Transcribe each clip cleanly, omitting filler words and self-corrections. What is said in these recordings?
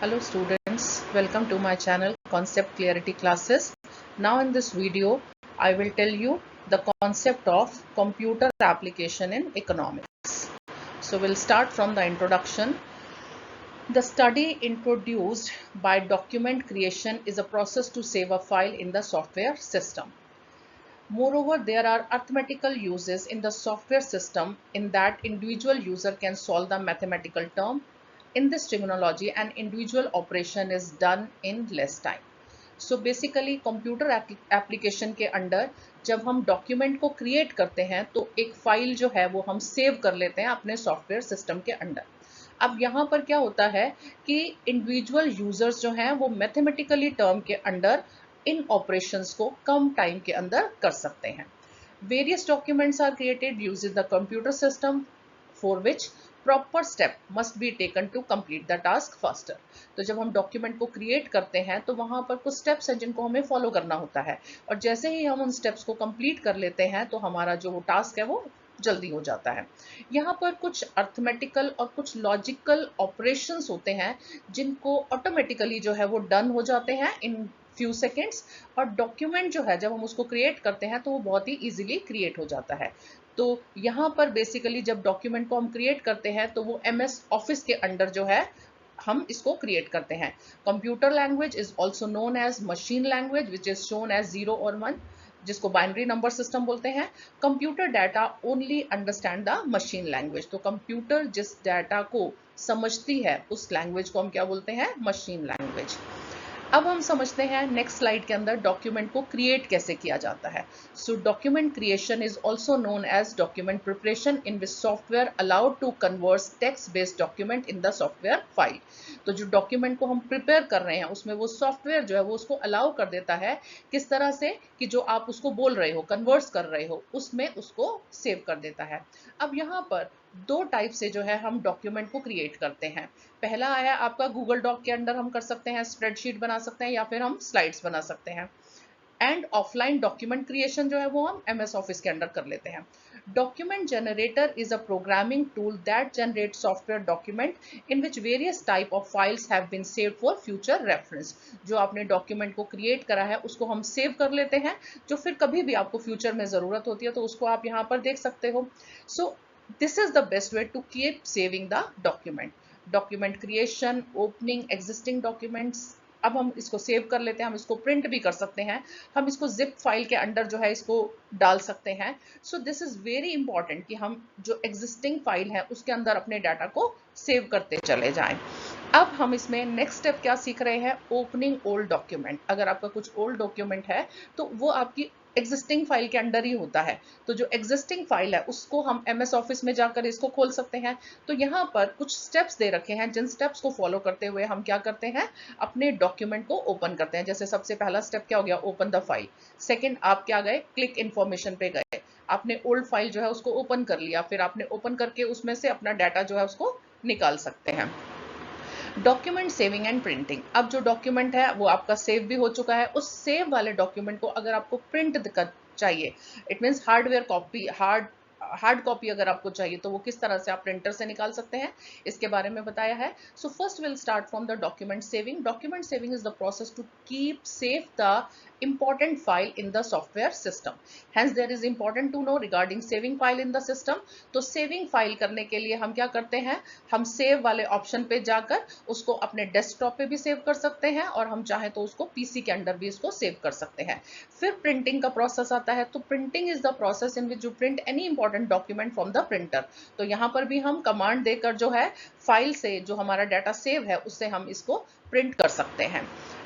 Hello students, welcome to my channel Concept Clarity Classes. Now in this video, I will tell you the concept of computer application in economics. So we'll start from the introduction. The study introduced by document creation is a process to save a file in the software system. Moreover, there are arithmetical uses in the software system in that individual user can solve the mathematical term. In this terminology, an individual operation is done in less time. So basically computer application के under जब हम document को create करते हैं तो एक file जो है वो हम सेव कर लेते हैं अपने सॉफ्टवेयर सिस्टम के अंडर। अब यहाँ पर क्या होता है कि इंडिविजुअल यूजर्स जो हैं वो मैथमेटिकली टर्म के अंडर इन ऑपरेशंस को कम टाइम के अंदर कर सकते हैं। Various documents are created using the computer system for which proper step must be taken to complete the task faster. तो जब हम डॉक्यूमेंट को क्रिएट करते हैं तो वहां पर कुछ स्टेप्स हैं जिनको हमें फॉलो करना होता है, और जैसे ही हम उन स्टेप्स को कंप्लीट कर लेते हैं तो हमारा जो वो टास्क है वो जल्दी हो जाता है। यहाँ पर कुछ अर्थमेटिकल और कुछ लॉजिकल ऑपरेशंस होते हैं जिनको ऑटोमेटिकली जो है वो डन हो जाते हैं इन फ्यू सेकेंड्स, और डॉक्यूमेंट जो है जब हम उसको क्रिएट करते हैं तो वो बहुत ही इजीली क्रिएट हो जाता है। तो यहाँ पर बेसिकली जब डॉक्यूमेंट को हम क्रिएट करते हैं तो वो MS ऑफिस के अंडर जो है हम इसको क्रिएट करते हैं। Computer language is also known as machine language which is shown as 0 और 1, जिसको बाइनरी नंबर सिस्टम बोलते हैं। Computer data only understand the machine language. तो कंप्यूटर जिस डाटा को समझती है उस लैंग्वेज को हम क्या बोलते हैं? Machine language. अब हम समझते हैं नेक्स्ट स्लाइड के अंदर डॉक्यूमेंट को क्रिएट कैसे किया जाता है। So document creation is also known as document preparation in which software allowed to convert text based document in the software file. तो जो डॉक्यूमेंट को हम प्रिपेयर कर रहे हैं उसमें वो सॉफ्टवेयर जो है वो उसको अलाउ कर देता है किस तरह से कि जो आप उसको बोल रहे हो, कन्वर्ट कर रहे हो, उसमें उसको सेव कर देता है। अब यहाँ पर दो टाइप से जो है हम डॉक्यूमेंट को क्रिएट करते हैं। पहला है आपका गूगल डॉक के अंदर हम कर सकते हैं, स्प्रेडशीट बना सकते हैं या फिर हम स्लाइड्स बना सकते हैं। एंड ऑफलाइन डॉक्यूमेंट क्रिएशन जो है वो हम MS ऑफिस के अंदर कर लेते हैं। Document generator is a programming tool that generate software document in which various type of files have been saved for future reference. जो आपने डॉक्यूमेंट को क्रिएट करा है उसको हम सेव कर लेते हैं, जो फिर कभी भी आपको फ्यूचर में जरूरत होती है तो उसको आप यहाँ पर देख सकते हो। सो this is the best way to keep saving the document. Document creation, opening existing documents. अब हम इसको सेव कर लेते हैं, हम इसको प्रिंट भी कर सकते हैं, हम इसको जिप फाइल के अंदर जो है इसको डाल सकते हैं। सो दिस इज वेरी इंपॉर्टेंट कि हम जो एग्जिस्टिंग फाइल है उसके अंदर अपने डाटा को सेव करते चले जाएं। अब हम इसमें नेक्स्ट स्टेप क्या सीख रहे हैं? Opening old document. अगर आपका कुछ ओल्ड डॉक्यूमेंट है तो वो आपकी एग्जिस्टिंग फाइल के अंडर ही होता है। तो जो एग्जिस्टिंग फाइल है उसको हम MS ऑफिस में जाकर इसको खोल सकते हैं। तो यहाँ पर कुछ स्टेप्स दे रखे हैं जिन स्टेप्स को फॉलो करते हुए हम क्या करते हैं? अपने डॉक्यूमेंट को ओपन करते हैं। जैसे सबसे पहला स्टेप क्या हो गया? Open the file. सेकेंड आप क्या गए? क्लिक इन्फॉर्मेशन पे गए, आपने ओल्ड फाइल जो है उसको ओपन कर लिया, फिर आपने ओपन करके उसमें से अपना डाटा जो है उसको निकाल सकते हैं। Document saving and printing. अब जो डॉक्यूमेंट है वो आपका सेव भी हो चुका है, उस सेव वाले डॉक्यूमेंट को अगर आपको प्रिंट चाहिए, it means hardware copy, hard copy अगर आपको चाहिए तो वो किस तरह से आप प्रिंटर से निकाल सकते हैं इसके बारे में बताया है। So first will start from the document saving. Document saving is the process to keep safe the important file in the software system. Hence there is important to know regarding saving file in the system. तो saving file करने के लिए हम क्या करते हैं? हम save वाले ऑप्शन पे जाकर उसको अपने डेस्कटॉप पे भी सेव कर सकते हैं, और हम चाहें तो उसको PC के अंदर भी इसको सेव कर सकते हैं। फिर प्रिंटिंग का प्रोसेस आता है। तो printing is the process in which you print any important document from the printer. तो यहाँ पर भी हम कमांड देकर जो है फाइल से जो हमारा डाटा सेव है उससे हम इसको प्रिंट कर सकते हैं।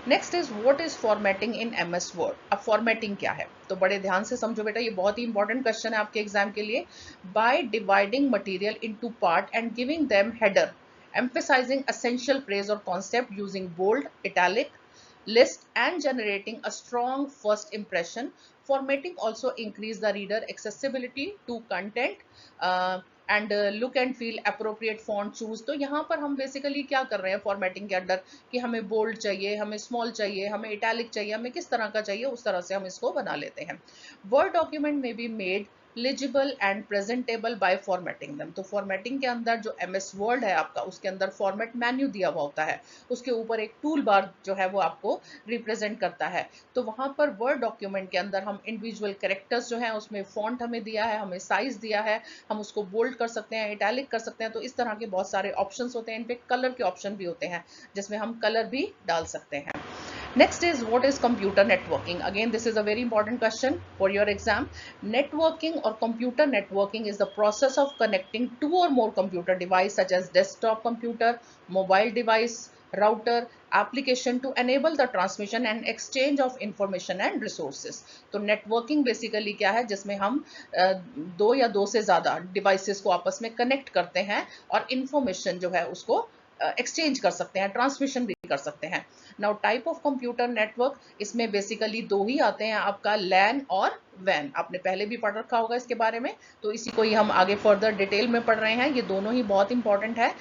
Next is what is formatting in MS word. अब फॉर्मेटिंग क्या है तो बड़े ध्यान से समझो बेटा, ये बहुत ही इंपॉर्टेंट क्वेश्चन है आपके एग्जाम के लिए। By dividing material into part and giving them header, emphasizing essential phrase or concept using bold, italic, list and generating a strong first impression. Formatting also increase the reader accessibility to content and look and feel appropriate font choose. तो यहाँ पर हम basically क्या कर रहे हैं formatting के अंदर कि हमें बोल्ड चाहिए, हमें स्मॉल चाहिए, हमें इटैलिक चाहिए, हमें किस तरह का चाहिए उस तरह से हम इसको बना लेते हैं। वर्ड डॉक्यूमेंट में be made legible and presentable by formatting them। तो फॉर्मेटिंग के अंदर जो MS वर्ड है आपका, उसके अंदर फॉर्मेट मेन्यू दिया हुआ होता है, उसके ऊपर एक टूल बार जो है वो आपको रिप्रेजेंट करता है। तो वहां पर वर्ड डॉक्यूमेंट के अंदर हम इंडिविजुअल कैरेक्टर्स जो है उसमें फॉन्ट हमें दिया है, हमें साइज दिया है, हम उसको बोल्ड कर सकते हैं, इटैलिक कर सकते हैं। तो इस तरह के बहुत सारे ऑप्शंस होते हैं। इन पे कलर के ऑप्शन भी होते हैं जिसमें हम कलर भी डाल सकते हैं। Next is, what is computer networking? Again, this is a very important question for your exam. Networking or computer networking is the process of connecting two or more computer devices such as desktop computer, mobile device, router, application to enable the transmission and exchange of information and resources. तो networking basically क्या है, जिसमें हम दो या दो से ज़्यादा devices को आपस में connect करते हैं और information जो है उसको एक्सचेंज कर सकते हैं, ट्रांसमिशन भी कर सकते हैं। Now type of computer network, इसमें बेसिकली दो ही आते हैं आपका, लैन और वैन। आपने पहले भी पढ़ रखा होगा इसके बारे में, तो इसी को ही हम आगे फर्दर डिटेल में पढ़ रहे हैं। ये दोनों ही बहुत इंपॉर्टेंट है।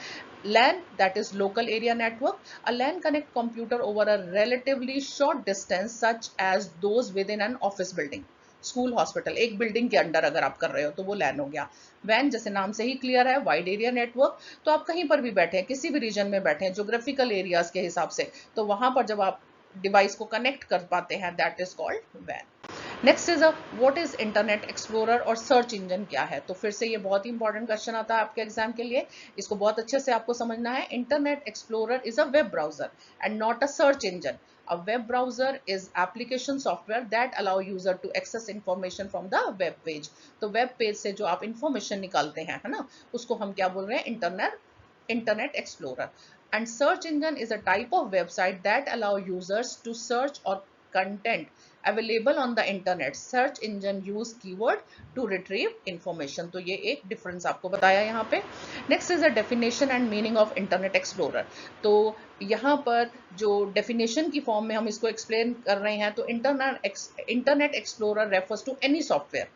LAN, that is local area network. A LAN connect computer over a relatively short distance such as those within an office building. School, hospital, एक बिल्डिंग के अंडर अगर आप कर रहे हो तो वो लैन हो गया। वैन जैसे नाम से ही क्लियर है, वाइड एरिया नेटवर्क। तो आप कहीं पर भी बैठे हैं, किसी भी रीजन में बैठे हैं, जोग्राफिकल एरियाज के हिसाब से, तो वहां पर जब आप डिवाइस को कनेक्ट कर पाते हैं, दैट इज कॉल्ड वैन। Next is what is Internet Explorer और सर्च इंजन क्या है? तो फिर से ये बहुत ही इंपॉर्टेंट क्वेश्चन आता है आपके एग्जाम के लिए, इसको बहुत अच्छे से आपको समझना है। Internet explorer is a web browser and not a search engine. A web browser is application software that allow user to access information from the web page. तो वेब पेज से जो आप इंफॉर्मेशन निकालते हैं, है ना, उसको हम क्या बोल रहे हैं? Internet Explorer. And search engine is a type of website that allow users to search और content available on the internet. Search engine use keyword to retrieve information. तो ये एक डिफरेंस आपको बताया यहाँ पे। Next is a definition and meaning of internet explorer. तो यहाँ पर जो डेफिनेशन की फॉर्म में हम इसको एक्सप्लेन कर रहे हैं, तो Internet Explorer refers to any software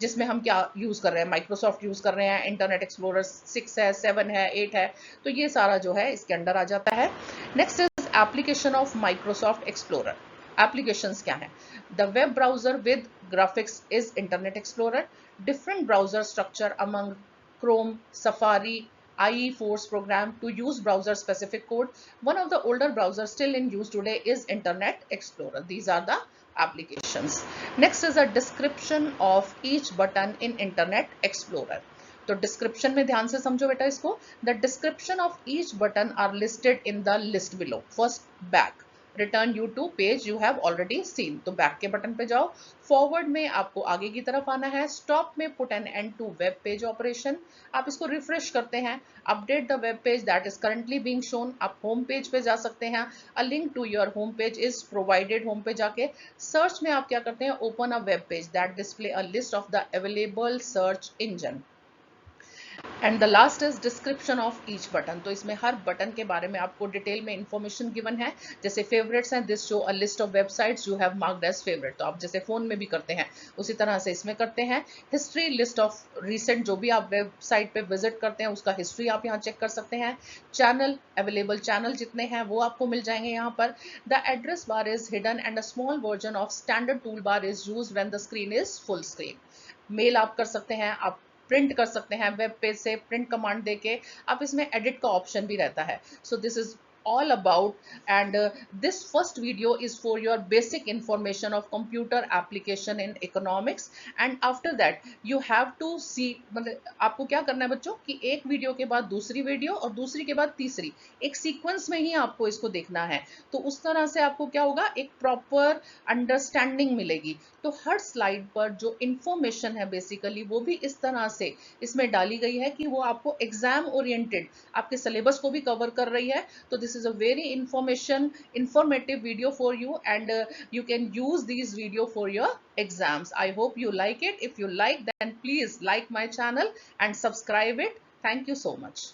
जिसमें हम क्या यूज कर रहे हैं, माइक्रोसॉफ्ट यूज कर रहे हैं, इंटरनेट एक्सप्लोरर 6 है, 7 है, 8 है, तो ये सारा जो है इसके अंडर आ जाता है। Next is application of Microsoft explorer. Applications क्या है? The web browser with graphics is Internet explorer. Different browser structure among Chrome, Safari, IE Force program to use browser specific code. One of the older browsers still in use today is Internet Explorer. These are the applications. Next is a description of each button in Internet Explorer. तो description में ध्यान से समझो बेटा इसको। The description of each button are listed in the list below. First back, return you to page you have already seen. तो back के button पे जाओ। फॉरवर्ड में आपको आगे की तरफ आना है। स्टॉप में put an end to web page operation. आप इसको रिफ्रेश करते हैं। Update the web page that is currently being shown. आप होम पेज पे जा सकते हैं। A link to your home page is provided. Home पे जाके सर्च में आप क्या करते हैं? Open a web page that display a list of the available search engine. And the last is description of each button. तो इसमें हर button के बारे में आपको डिटेल में इंफॉर्मेशन गिवन है। जैसे फेवरेट्स हैं, this show a list of websites you have marked as favourite. तो आप जैसे फोन में भी करते हैं उसी तरह से इसमें करते हैं। हिस्ट्री, लिस्ट ऑफ रिसेंट जो भी आप वेबसाइट पे विजिट करते हैं उसका हिस्ट्री आप यहाँ चेक कर सकते हैं। चैनल, अवेलेबल चैनल जितने हैं वो आपको मिल जाएंगे यहाँ पर। The address bar is hidden and a small version of standard tool bar is use when the screen is full screen. Mail आप कर सकते हैं, आप प्रिंट कर सकते हैं वेब पेज से, प्रिंट कमांड देके। आप इसमें एडिट का ऑप्शन भी रहता है। So this is all about, and this first video is for your basic information of computer application in economics, and after that you have to see, मतलब आपको क्या करना है बच्चों कि एक वीडियो के बाद दूसरी वीडियो और दूसरी के बाद तीसरी, एक सीक्वेंस में ही आपको इसको देखना है। तो उस तरह से आपको क्या होगा, एक प्रॉपर अंडरस्टैंडिंग मिलेगी। तो हर स्लाइड पर जो इंफॉर्मेशन है बेसिकली वो भी इस तरह से इसमें डाली गई है कि वो आपको एग्जाम ओरिएंटेड आपके सिलेबस को भी कवर कर रही है। तो this is a very informative video for you, and you can use these video for your exams. I hope you like it. If you like, then please like my channel and subscribe it. Thank you so much.